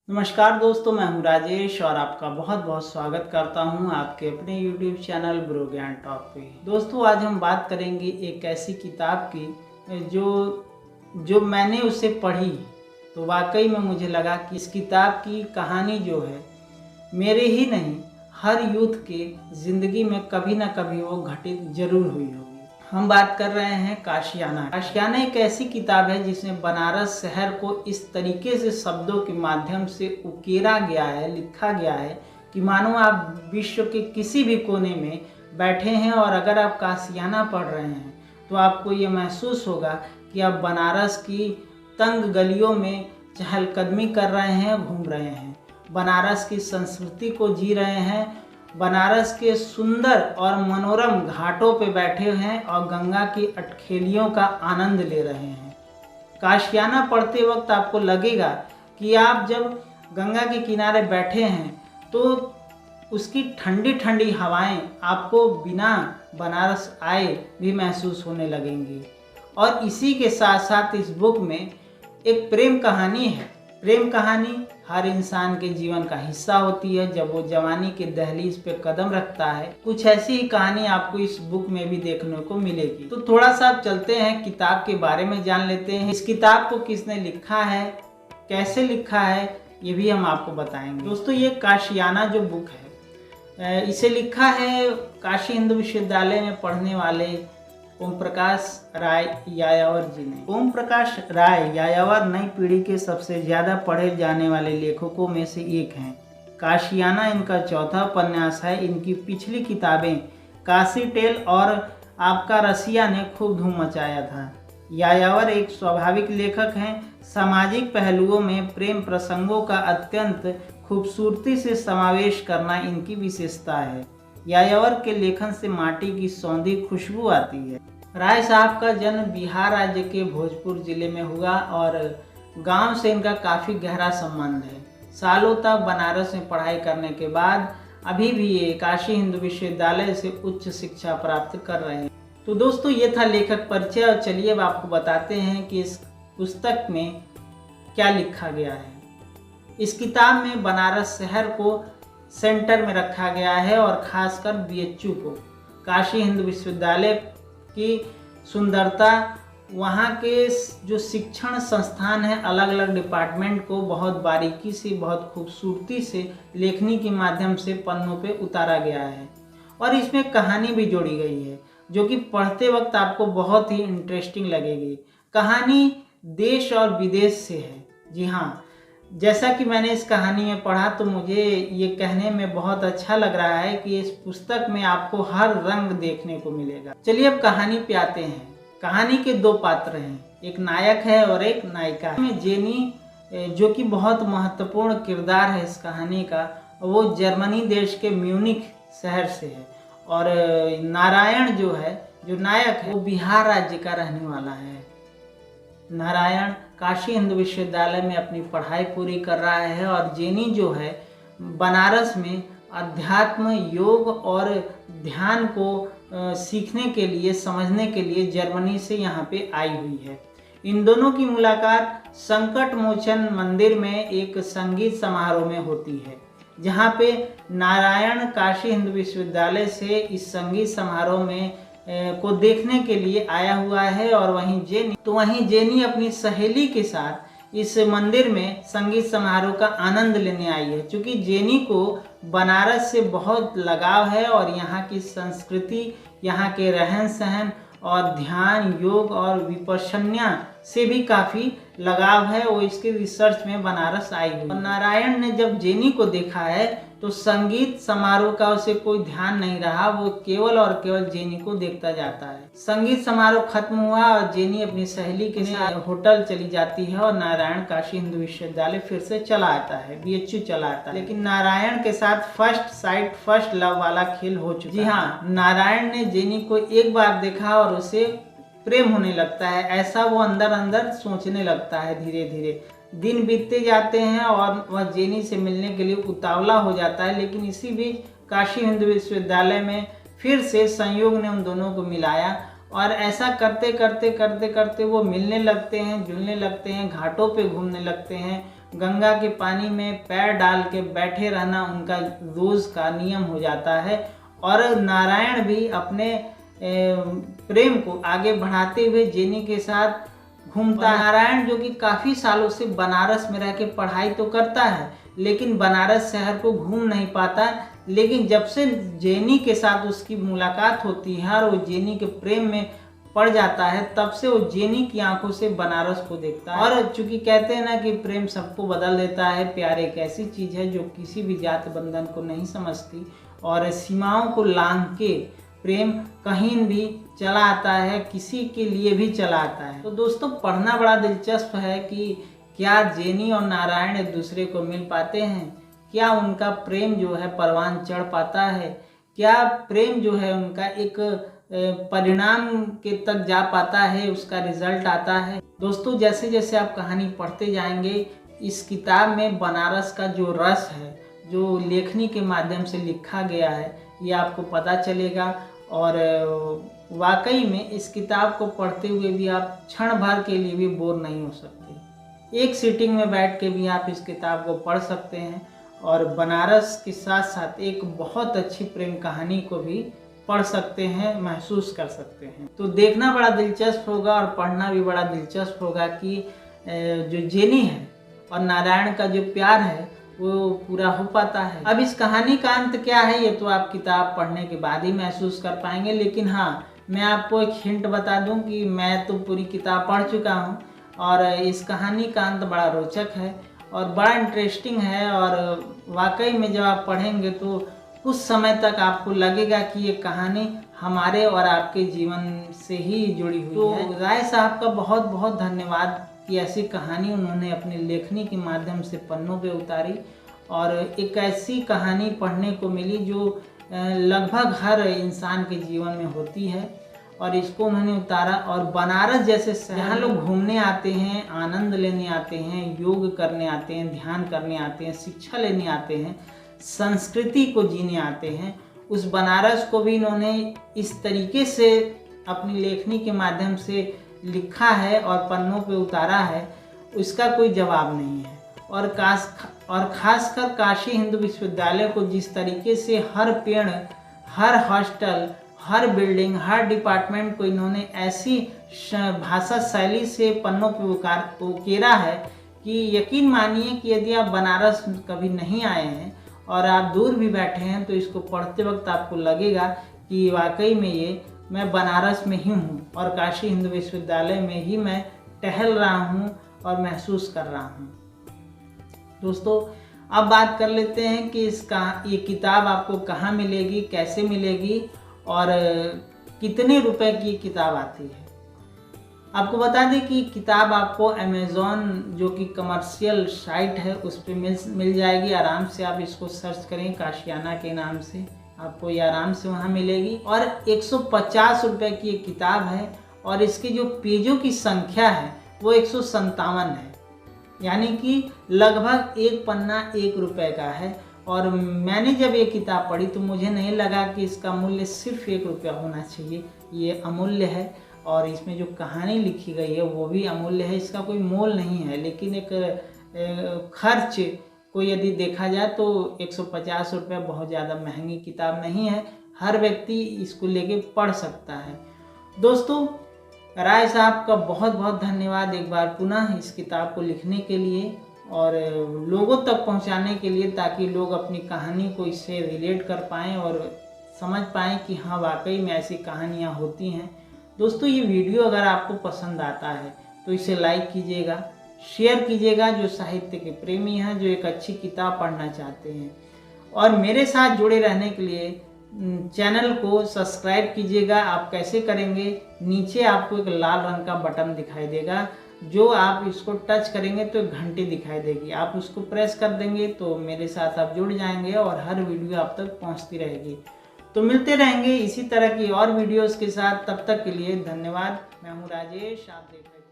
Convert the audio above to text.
नमस्कार दोस्तों, मैं हूं राजेश और आपका बहुत बहुत स्वागत करता हूं आपके अपने YouTube चैनल ब्रो ज्ञान टॉक पे। दोस्तों, आज हम बात करेंगे एक ऐसी किताब की जो मैंने उसे पढ़ी तो वाकई में मुझे लगा कि इस किताब की कहानी जो है मेरे ही नहीं हर यूथ के ज़िंदगी में कभी ना कभी वो घटित जरूर हुई होगी। हम बात कर रहे हैं काशियाना। काशियाना एक ऐसी किताब है जिसमें बनारस शहर को इस तरीके से शब्दों के माध्यम से उकेरा गया है, लिखा गया है कि मानो आप विश्व के किसी भी कोने में बैठे हैं और अगर आप काशियाना पढ़ रहे हैं तो आपको ये महसूस होगा कि आप बनारस की तंग गलियों में चहलकदमी कर रहे हैं, घूम रहे हैं, बनारस की संस्कृति को जी रहे हैं, बनारस के सुंदर और मनोरम घाटों पे बैठे हैं और गंगा की अटखेलियों का आनंद ले रहे हैं। काशियाना पढ़ते वक्त आपको लगेगा कि आप जब गंगा के किनारे बैठे हैं तो उसकी ठंडी ठंडी हवाएं आपको बिना बनारस आए भी महसूस होने लगेंगी। और इसी के साथ साथ इस बुक में एक प्रेम कहानी है। प्रेम कहानी हर इंसान के जीवन का हिस्सा होती है जब वो जवानी के दहलीज पे कदम रखता है। कुछ ऐसी ही कहानी आपको इस बुक में भी देखने को मिलेगी। तो थोड़ा सा चलते हैं, किताब के बारे में जान लेते हैं। इस किताब को किसने लिखा है, कैसे लिखा है, ये भी हम आपको बताएंगे। दोस्तों, ये काशियाना जो बुक है इसे लिखा है काशी हिंदू विश्वविद्यालय में पढ़ने वाले ओम प्रकाश राय यायावर जी ने। ओम प्रकाश राय यायावर नई पीढ़ी के सबसे ज़्यादा पढ़े जाने वाले लेखकों में से एक हैं। काशियाना इनका चौथा उपन्यास है। इनकी पिछली किताबें काशी टेल और आपका रसिया ने खूब धूम मचाया था। यायावर एक स्वाभाविक लेखक हैं। सामाजिक पहलुओं में प्रेम प्रसंगों का अत्यंत खूबसूरती से समावेश करना इनकी विशेषता है। यायावर के लेखन से माटी की सौंधी खुशबू आती है। राय साहब का जन्म बिहार राज्य के भोजपुर जिले में हुआ और गांव से इनका काफ़ी गहरा संबंध है। सालों तक बनारस में पढ़ाई करने के बाद अभी भी ये काशी हिंदू विश्वविद्यालय से उच्च शिक्षा प्राप्त कर रहे हैं। तो दोस्तों, ये था लेखक परिचय और चलिए अब आपको बताते हैं कि इस पुस्तक में क्या लिखा गया है। इस किताब में बनारस शहर को सेंटर में रखा गया है और खासकर BHU को, काशी हिंदू विश्वविद्यालय की सुंदरता, वहाँ के जो शिक्षण संस्थान है, अलग अलग डिपार्टमेंट को बहुत बारीकी से, बहुत खूबसूरती से लेखनी के माध्यम से पन्नों पे उतारा गया है। और इसमें कहानी भी जोड़ी गई है जो कि पढ़ते वक्त आपको बहुत ही इंटरेस्टिंग लगेगी। कहानी देश और विदेश से है। जी हाँ, जैसा कि मैंने इस कहानी में पढ़ा तो मुझे ये कहने में बहुत अच्छा लग रहा है कि इस पुस्तक में आपको हर रंग देखने को मिलेगा। चलिए अब कहानी पे आते हैं। कहानी के दो पात्र हैं, एक नायक है और एक नायिका है। जेनी जो कि बहुत महत्वपूर्ण किरदार है इस कहानी का, वो जर्मनी देश के म्यूनिख शहर से है और नारायण जो है, जो नायक है, वो बिहार राज्य का रहने वाला है। नारायण काशी हिंदू विश्वविद्यालय में अपनी पढ़ाई पूरी कर रहा है और जेनी जो है बनारस में अध्यात्म, योग और ध्यान को सीखने के लिए, समझने के लिए जर्मनी से यहाँ पे आई हुई है। इन दोनों की मुलाकात संकट मोचन मंदिर में एक संगीत समारोह में होती है, जहाँ पे नारायण काशी हिंदू विश्वविद्यालय से इस संगीत समारोह में को देखने के लिए आया हुआ है। और वहीं जेनी अपनी सहेली के साथ इस मंदिर में संगीत समारोह का आनंद लेने आई है। क्योंकि जेनी को बनारस से बहुत लगाव है और यहाँ की संस्कृति, यहाँ के रहन सहन और ध्यान, योग और विपश्यना से भी काफ़ी लगाव है। वो इसके रिसर्च में बनारस आई हुई। और नारायण ने जब जेनी को देखा है तो संगीत समारोह का उसे कोई ध्यान नहीं रहा, वो केवल और केवल जेनी को देखता जाता है। संगीत समारोह खत्म हुआ और जेनी अपनी सहेली के साथ होटल चली जाती है और नारायण काशी हिंदू विश्वविद्यालय फिर से चला आता है, BHU चला आता है। लेकिन नारायण के साथ फर्स्ट साइट, फर्स्ट लव वाला खेल हो चुका है। जी हाँ, नारायण ने जेनी को एक बार देखा और उसे प्रेम होने लगता है, ऐसा वो अंदर अंदर सोचने लगता है। धीरे धीरे दिन बीतते जाते हैं और वह जेनी से मिलने के लिए उतावला हो जाता है। लेकिन इसी बीच काशी हिंदू विश्वविद्यालय में फिर से संयोग ने उन दोनों को मिलाया और ऐसा करते करते वो मिलने लगते हैं, जुलने लगते हैं, घाटों पे घूमने लगते हैं, गंगा के पानी में पैर डाल के बैठे रहना उनका रोज का नियम हो जाता है। और नारायण भी अपने प्रेम को आगे बढ़ाते हुए जेनी के साथ घूमता है। नारायण जो कि काफ़ी सालों से बनारस में रह के पढ़ाई तो करता है, लेकिन बनारस शहर को घूम नहीं पाता। लेकिन जब से जेनी के साथ उसकी मुलाकात होती है और वो जेनी के प्रेम में पड़ जाता है, तब से वो जेनी की आंखों से बनारस को देखता है। और चूंकि कहते हैं ना कि प्रेम सबको बदल देता है, प्यार एक ऐसी चीज़ है जो किसी भी जात बंधन को नहीं समझती और सीमाओं को लांघ के प्रेम कहीं भी चला आता है, किसी के लिए भी चला आता है। तो दोस्तों, पढ़ना बड़ा दिलचस्प है कि क्या जेनी और नारायण एक दूसरे को मिल पाते हैं, क्या उनका प्रेम जो है परवान चढ़ पाता है, क्या प्रेम जो है उनका एक परिणाम के तक जा पाता है, उसका रिजल्ट आता है। दोस्तों, जैसे जैसे आप कहानी पढ़ते जाएंगे, इस किताब में बनारस का जो रस है, जो लेखनी के माध्यम से लिखा गया है, ये आपको पता चलेगा। और वाकई में इस किताब को पढ़ते हुए भी आप क्षण भर के लिए भी बोर नहीं हो सकते। एक सीटिंग में बैठ के भी आप इस किताब को पढ़ सकते हैं और बनारस के साथ साथ एक बहुत अच्छी प्रेम कहानी को भी पढ़ सकते हैं, महसूस कर सकते हैं। तो देखना बड़ा दिलचस्प होगा और पढ़ना भी बड़ा दिलचस्प होगा कि जो जेनी है और नारायण का जो प्यार है वो पूरा हो पाता है। अब इस कहानी का अंत क्या है, ये तो आप किताब पढ़ने के बाद ही महसूस कर पाएंगे। लेकिन हाँ, मैं आपको एक हिंट बता दूं कि मैं तो पूरी किताब पढ़ चुका हूँ और इस कहानी का अंत बड़ा रोचक है और बड़ा इंटरेस्टिंग है। और वाकई में जब आप पढ़ेंगे तो कुछ समय तक आपको लगेगा कि ये कहानी हमारे और आपके जीवन से ही जुड़ी हुई है। तो राय साहब का बहुत बहुत धन्यवाद कि ऐसी कहानी उन्होंने अपनी लेखनी के माध्यम से पन्नों पे उतारी और एक ऐसी कहानी पढ़ने को मिली जो लगभग हर इंसान के जीवन में होती है और इसको उन्होंने उतारा। और बनारस जैसे जहाँ लोग घूमने आते हैं, आनंद लेने आते हैं, योग करने आते हैं, ध्यान करने आते हैं, शिक्षा लेने आते हैं, संस्कृति को जीने आते हैं, उस बनारस को भी इन्होंने इस तरीके से अपनी लेखनी के माध्यम से लिखा है और पन्नों पे उतारा है, उसका कोई जवाब नहीं है। और खासकर काशी हिंदू विश्वविद्यालय को जिस तरीके से हर पेड़, हर हॉस्टल, हर बिल्डिंग, हर डिपार्टमेंट को इन्होंने ऐसी भाषा शैली से पन्नों पे उकेरा है कि यकीन मानिए कि यदि आप बनारस कभी नहीं आए हैं और आप दूर भी बैठे हैं तो इसको पढ़ते वक्त आपको लगेगा कि वाकई में ये मैं बनारस में ही हूँ और काशी हिंदू विश्वविद्यालय में ही मैं टहल रहा हूँ और महसूस कर रहा हूँ। दोस्तों, अब बात कर लेते हैं कि ये किताब आपको कहाँ मिलेगी, कैसे मिलेगी और कितने रुपए की किताब आती है। आपको बता दें कि किताब आपको अमेज़ॉन जो कि कमर्शियल साइट है उस पर मिल जाएगी। आराम से आप इसको सर्च करें काशियाना के नाम से, आपको ये आराम से वहाँ मिलेगी। और 150 रुपये की एक किताब है और इसके जो पेजों की संख्या है वो 157 है, यानी कि लगभग एक पन्ना 1 रुपये का है। और मैंने जब ये किताब पढ़ी तो मुझे नहीं लगा कि इसका मूल्य सिर्फ 1 रुपया होना चाहिए, ये अमूल्य है। और इसमें जो कहानी लिखी गई है वो भी अमूल्य है, इसका कोई मोल नहीं है। लेकिन एक खर्च को यदि देखा जाए तो 150 रुपये बहुत ज़्यादा महंगी किताब नहीं है, हर व्यक्ति इसको लेके पढ़ सकता है। दोस्तों, राय साहब का बहुत बहुत धन्यवाद एक बार पुनः इस किताब को लिखने के लिए और लोगों तक पहुंचाने के लिए, ताकि लोग अपनी कहानी को इससे रिलेट कर पाएँ और समझ पाएँ कि हाँ, वाकई में ऐसी कहानियाँ होती हैं। दोस्तों, ये वीडियो अगर आपको पसंद आता है तो इसे लाइक कीजिएगा, शेयर कीजिएगा जो साहित्य के प्रेमी हैं, जो एक अच्छी किताब पढ़ना चाहते हैं। और मेरे साथ जुड़े रहने के लिए चैनल को सब्सक्राइब कीजिएगा। आप कैसे करेंगे, नीचे आपको एक लाल रंग का बटन दिखाई देगा, जो आप इसको टच करेंगे तो एक घंटी दिखाई देगी, आप उसको प्रेस कर देंगे तो मेरे साथ आप जुड़ जाएंगे और हर वीडियो आप तक पहुंचती रहेगी। तो मिलते रहेंगे इसी तरह की और वीडियोस के साथ, तब तक के लिए धन्यवाद। मैं हूं राजेश, आप देख रहे हैं।